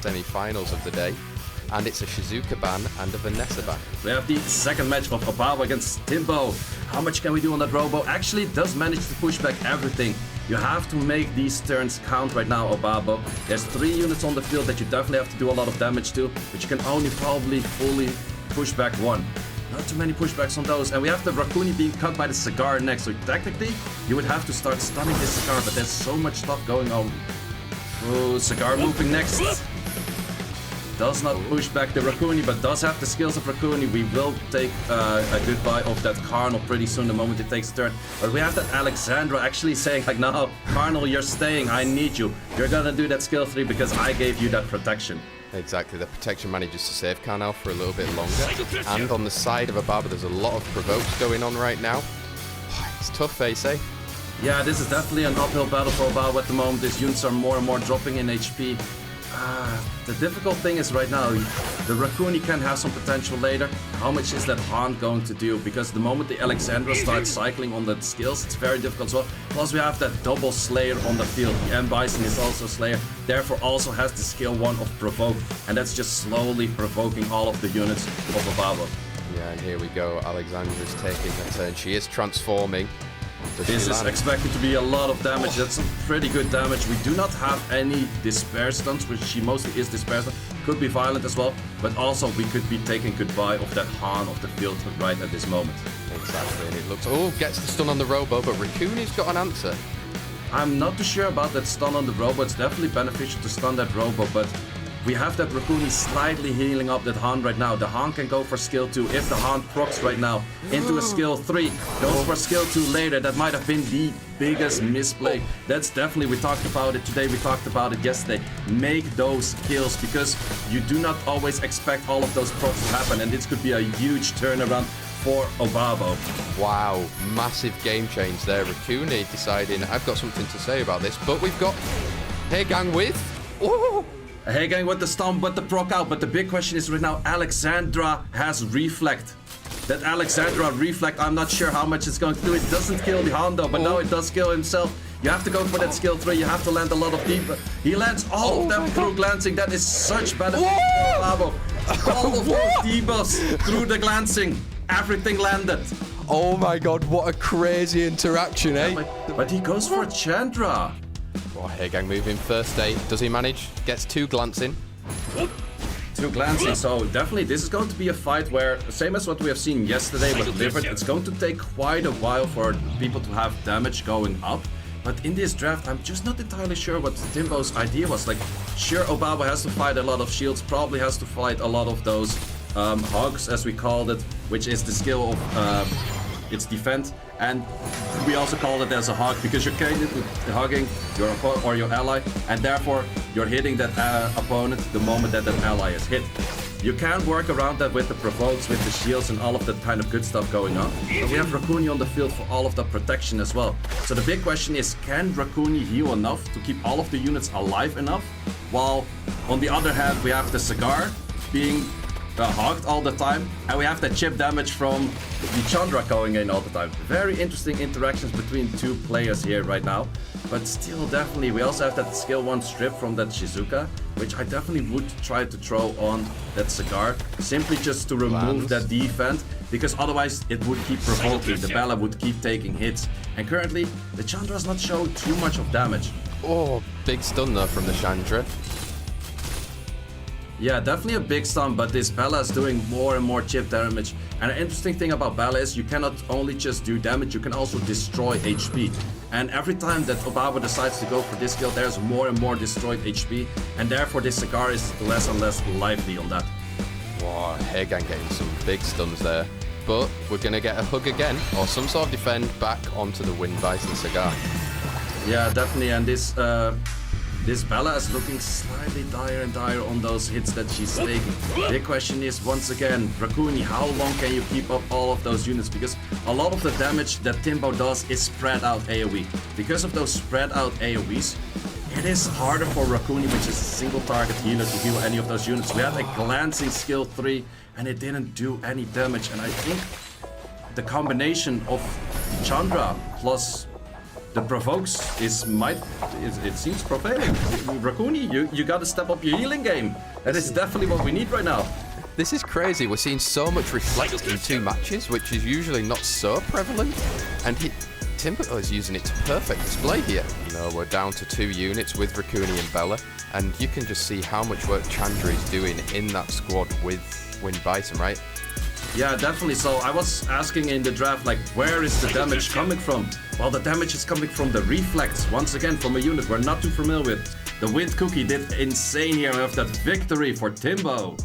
semi-finals of the day. And it's a Shizuka ban and a Vanessa ban. We have the second match of Obaba against Timbo. How much can we do on that Robo? Actually, it does manage to push back everything. You have to make these turns count right now, Obabo. There's 3 units on the field that you definitely have to do a lot of damage to, but you can only probably fully push back 1. Not too many pushbacks on those. And we have the Raccoon being cut by the Cigar next. So technically, you would have to start stunning this Cigar, but there's so much stuff going on. Oh, Cigar moving next. Does not push back the Raccoon, but does have the skills of Raccoon. We will take a goodbye of that Carnal pretty soon, the moment it takes a turn. But we have that Alexandra actually saying like, no, Carnal, you're staying, I need you. You're gonna do that skill 3 because I gave you that protection. Exactly, the protection manages to save Carnal for a little bit longer. And on the side of Obaba, there's a lot of provokes going on right now. It's tough face, eh? Yeah, this is definitely an uphill battle for Obaba at the moment. These units are more and more dropping in HP. The difficult thing is right now, the Raccoon can have some potential later. How much is that Haunt going to do? Because the moment the Alexandra starts cycling on the skills, it's very difficult as well. Plus we have that double Slayer on the field. The M-Bison is also Slayer, therefore also has the skill 1 of Provoke. And that's just slowly provoking all of the units of Obaba. Yeah, and here we go. Alexandra's taking her turn. She is transforming. This is expected to be a lot of damage. That's some pretty good damage. We do not have any Despair stunts, which she mostly is Despair stun. Could be violent as well, but also we could be taking goodbye of that Han of the field right at this moment. Exactly, and it looks... Oh, gets the stun on the Robo, but Raccoon's got an answer. I'm not too sure about that stun on the Robo. It's definitely beneficial to stun that Robo, but we have that Raccoon slightly healing up that Han right now. The Han can go for skill 2 if the Han procs right now into a skill 3. Goes for skill 2 later. That might have been the biggest misplay. That's definitely, we talked about it today, we talked about it yesterday. Make those kills because you do not always expect all of those procs to happen, and this could be a huge turnaround for Obabo. Wow, massive game change there. Raccoon deciding, I've got something to say about this, but we've got Hey Gang with... Ooh. Hey gang with the stomp, but the proc out. But the big question is right now, Alexandra has Reflect. That Alexandra Reflect, I'm not sure how much it's going to do. It doesn't kill the Hondo, but now it does kill himself. You have to go for that skill 3. You have to land a lot of deep. He lands all of them through glancing. That is such benefit for Lavo. All of those debuffs through the glancing. Everything landed. Oh my god, what a crazy interaction, eh? But he goes for Chandra. Oh, Hey Gang moving first aid. Does he manage? Gets 2 glancing. 2 glancing, so definitely this is going to be a fight where, same as what we have seen yesterday with Livered, it's going to take quite a while for people to have damage going up. But in this draft, I'm just not entirely sure what Timbo's idea was. Like, sure, Obaba has to fight a lot of shields, probably has to fight a lot of those hogs, as we called it, which is the skill of its defense. And we also call it as a hog because you're hugging your opponent or your ally, and therefore you're hitting that opponent the moment that ally is hit. You can work around that with the provokes, with the shields, and all of that kind of good stuff going on. But we have Raccoon on the field for all of that protection as well. So the big question is, can Raccoon heal enough to keep all of the units alive enough? While on the other hand, we have the Cigar being hogged all the time, and we have that chip damage from the Chandra going in all the time. Very interesting interactions between 2 players here right now, but still definitely we also have that skill 1 strip from that Shizuka, which I definitely would try to throw on that Cigar, simply just to remove that defense, because otherwise it would keep provoking, the Bella would keep taking hits, and currently the Chandra does not show too much of damage. Oh, big stun there from the Chandra. Yeah, definitely a big stun, but this Bella is doing more and more chip damage. And an interesting thing about Bella is you cannot only just do damage, you can also destroy HP. And every time that Obaba decides to go for this skill, there's more and more destroyed HP, and therefore this Cigar is less and less lively on that. Wow, Hey Gang getting some big stuns there. But we're going to get a hug again, or some sort of defend back onto the Wind Bison Cigar. Yeah, definitely, and this Bella is looking slightly dire and dire on those hits that she's taking. The question is, once again, Raccoon, how long can you keep up all of those units? Because a lot of the damage that Timbo does is spread out AoE. Because of those spread out AoEs, it is harder for Raccoon, which is a single target healer, to heal any of those units. We had a glancing skill 3 and it didn't do any damage. And I think the combination of Chandra plus The provokes it seems prevailing. Raccoony, you gotta step up your healing game. That is definitely what we need right now. This is crazy. We're seeing so much reflect in 2 matches, which is usually not so prevalent. And Timbo is using it to perfect display here. We're down to 2 units with Raccoony and Bella, and you can just see how much work Chandra is doing in that squad with Wind Bison, right? Yeah, definitely. So I was asking in the draft, like, where is the damage coming from? Well, the damage is coming from the reflex, once again, from a unit we're not too familiar with. The Wind Cookie did insane here with that victory for Timbo.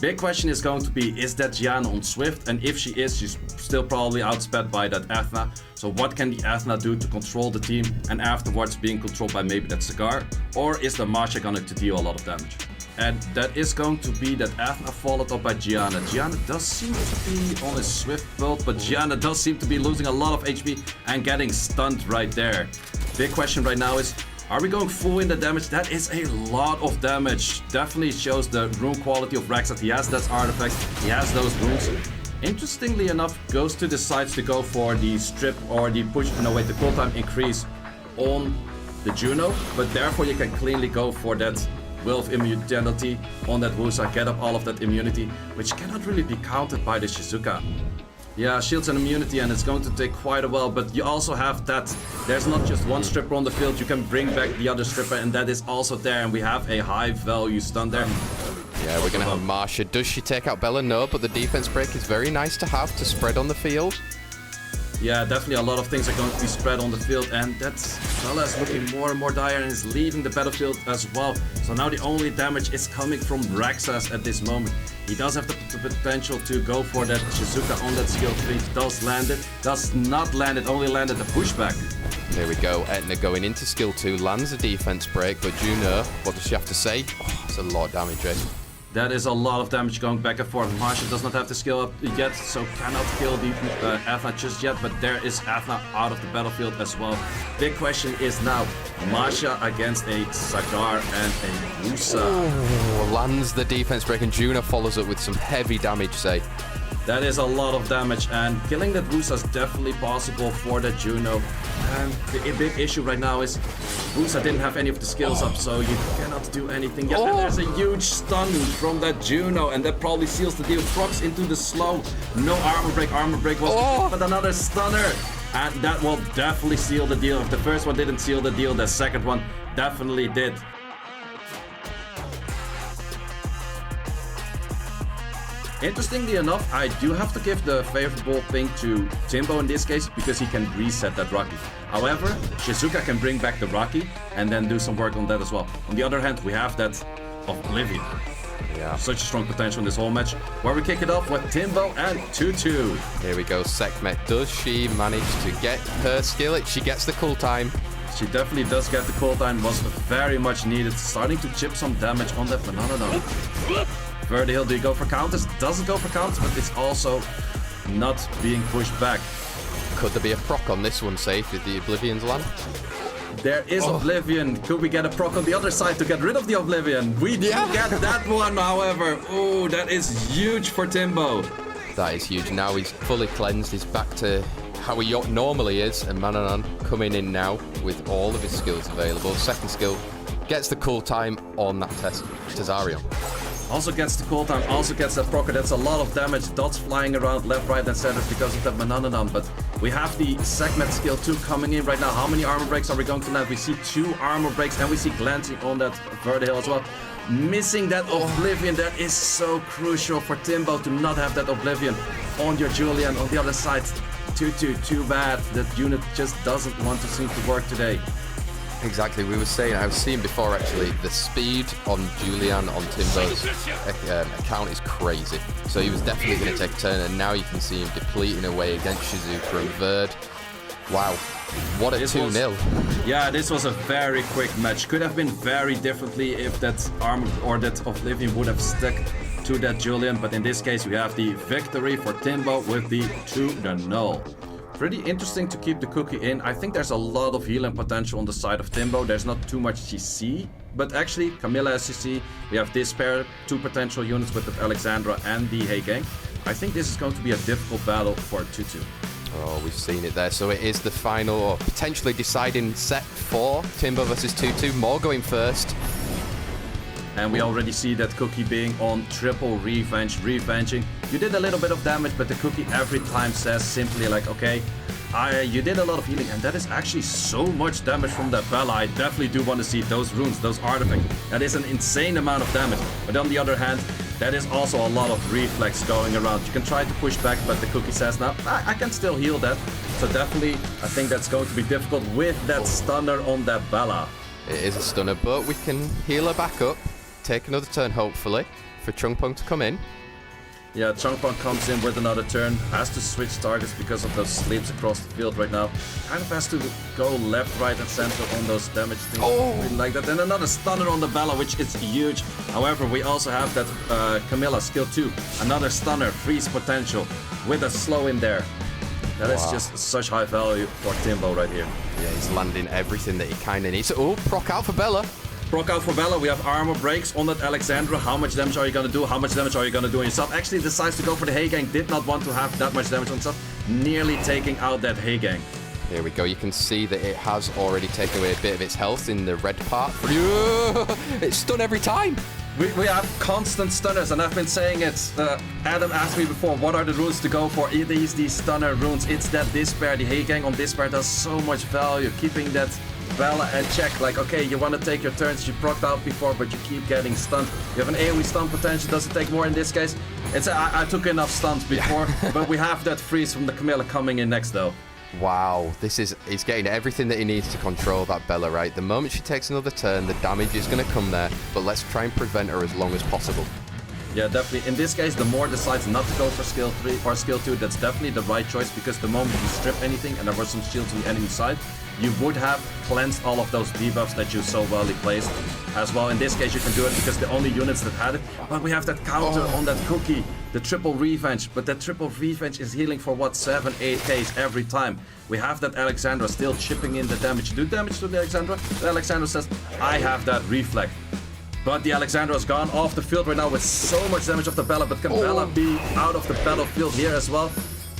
Big question is going to be, is that Gianna on Swift? And if she is, she's still probably outsped by that Athena. So what can the Athena do to control the team and afterwards being controlled by maybe that Cigar? Or is the Masha going to deal a lot of damage? And that is going to be that Athena followed up by Gianna. Gianna does seem to be on a Swift build, but Gianna does seem to be losing a lot of HP and getting stunned right there. Big question right now is, are we going full in the damage? That is a lot of damage. Definitely shows the rune quality of Rexxat. He has that artifact, he has those runes. Interestingly enough, goes to the sides to go for the strip or the push, the cooldown increase on the Juno, but therefore you can cleanly go for that Will of Immunity on that Wusa, get up all of that immunity, which cannot really be countered by the Shizuka. Yeah, shields and immunity, and it's going to take quite a while, but you also have that. There's not just one stripper on the field, you can bring back the other stripper, and that is also there, and we have a high value stun there. Yeah, we're going to have Marsha. Does she take out Bella? No, but the defense break is very nice to have to spread on the field. Yeah, definitely a lot of things are going to be spread on the field, and that Bella is looking more and more dire and is leaving the battlefield as well. So now the only damage is coming from Rexxat at this moment. He does have the potential to go for that Shizuka on that skill 3. Does land it, does not land it, only landed the pushback. Here we go, Etna going into skill 2, lands a defense break, but Juno, what does she have to say? Oh, that's a lot of damage, eh? That is a lot of damage going back and forth. Marsha does not have the skill up yet, so cannot kill the Athena just yet, but there is Athena out of the battlefield as well. Big question is now, Marsha against a Sagar and a Wusa. Oh, lands the defense break, and Juno follows up with some heavy damage, say. That is a lot of damage, and killing that Wusa is definitely possible for that Juno. And the big issue right now is Wusa didn't have any of the skills up, so you cannot do anything yet. And there's a huge stun from that Juno, and that probably seals the deal. Procs into the slow. No armor break was but another stunner. And that will definitely seal the deal. If the first one didn't seal the deal, the second one definitely did. Interestingly enough, I do have to give the favorable thing to Timbo in this case, because he can reset that Rocky. However, Shizuka can bring back the Rocky and then do some work on that as well. On the other hand, we have that Oblivion. Yeah. Such a strong potential in this whole match, where we kick it off with Timbo and Tutu. Here we go, Sekhmet. Does she manage to get her skill? She gets the cool time. She definitely does get the cooldown, was very much needed. Starting to chip some damage on that Banana. Verdihill, do you go for counters? Doesn't go for counters, but it's also not being pushed back. Could there be a proc on this one, safe with the Oblivion's land? There is Oblivion. Could we get a proc on the other side to get rid of the Oblivion? We do get that one, however. Oh, that is huge for Timbo. That is huge. Now he's fully cleansed. He's back to how he normally is. And Mananan coming in now with all of his skills available. Second skill gets the cool time on that Tazarion. Also gets the cooldown, also gets that proc. That's a lot of damage. Dots flying around left, right, and center because of that Manananan. But we have the Sekhmet skill 2 coming in right now. How many armor breaks are we going to land? We see 2 armor breaks, and we see glancing on that Verdihill as well. Missing that Oblivion. That is so crucial for Timbo to not have that Oblivion on your Julian on the other side. Tutu, too bad. That unit just doesn't want to seem to work today. Exactly, we were saying, I was seeing before actually, the speed on Julian on Timbo's account is crazy. So he was definitely going to take a turn, and now you can see him depleting away against Shizuka and Verd. Wow, what a 2-0. Yeah, this was a very quick match. Could have been very differently if that armor or that Oblivion would have stuck to that Julian, but in this case we have the victory for Timbo with the 2-0. Pretty interesting to keep the cookie in. I think there's a lot of healing potential on the side of Timbo. There's not too much CC, but actually Camilla has CC. We have this pair, 2 potential units with the Alexandra and the Hey Gang. I think this is going to be a difficult battle for Tutu. Oh, we've seen it there. So it is the final or potentially deciding set for Timbo versus 2-2. More going first. And we already see that Cookie being on triple revenging. You did a little bit of damage, but the Cookie every time says simply like, okay, you did a lot of healing, and that is actually so much damage from that Bella. I definitely do want to see those runes, those artifacts. That is an insane amount of damage. But on the other hand, that is also a lot of reflex going around. You can try to push back, but the Cookie says, now, I can still heal that. So definitely, I think that's going to be difficult with that stunner on that Bella. It is a stunner, but we can heal her back up. Take another turn, hopefully, for Chungpong to come in. Yeah, Chungpong comes in with another turn, has to switch targets because of those sleeps across the field right now. Kind of has to go left, right, and center on those damage things. Oh! Really like that. And another stunner on the Bella, which is huge. However, we also have that Camilla skill 2. Another stunner, freeze potential, with a slow in there. That is just such high value for Timbo right here. Yeah, he's landing everything that he kind of needs. Oh, proc out for Bella. Proc out for Bella, we have armor breaks on that Alexandra. How much damage are you gonna do? How much damage are you gonna do on yourself? Actually decides to go for the Hay Gang, did not want to have that much damage on himself. Nearly taking out that Hay Gang. Here we go, you can see that it has already taken away a bit of its health in the red part. It's stun every time. We have constant stunners, and I've been saying it. Adam asked me before, what are the runes to go for? It is these stunner runes. It's that Despair. The Hay Gang on Despair does so much value, keeping that Bella and check. Like, okay, you want to take your turns, you procced out before, but you keep getting stunned. You have an AoE stun potential, does it take more in this case? It's I took enough stuns before, but we have that freeze from the Camilla coming in next though. Wow, he's getting everything that he needs to control that Bella, right? The moment she takes another turn, the damage is going to come there, but let's try and prevent her as long as possible. Yeah, definitely. In this case, the more decides not to go for skill 3 or skill 2, that's definitely the right choice, because the moment you strip anything and there were some shields on the enemy side, you would have cleansed all of those debuffs that you so well placed. As well, in this case, you can do it because the only units that had it. But we have that counter on that Cookie, the triple revenge. But that triple revenge is healing for what, 7-8 Ks every time. We have that Alexandra still chipping in the damage. Do damage to the Alexandra? The Alexandra says, I have that reflect. But the Alexandra has gone off the field right now with so much damage of the Bella. But can Bella be out of the battlefield here as well?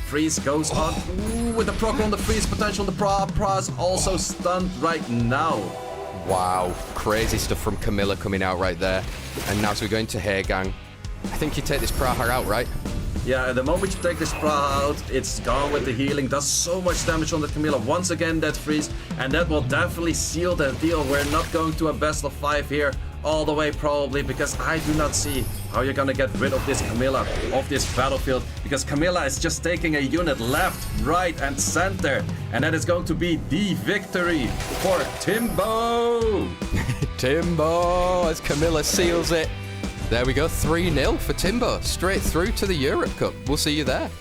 Freeze goes on. Ooh, with the proc on the freeze potential. The Pra is also stunned right now. Wow, crazy stuff from Camilla coming out right there. And now as we go into Hay Gang, I think you take this Praha out, right? Yeah, the moment you take this Praha out, it's gone with the healing. Does so much damage on the Camilla. Once again, that freeze. And that will definitely seal the deal. We're not going to a best of 5 here. All the way probably, because I do not see how you're gonna get rid of this Camilla off this battlefield, because Camilla is just taking a unit left, right, and center, and that is going to be the victory for Timbo. Timbo, as Camilla seals it. There we go, 3-0 for Timbo, straight through to the Europe Cup. We'll see you there.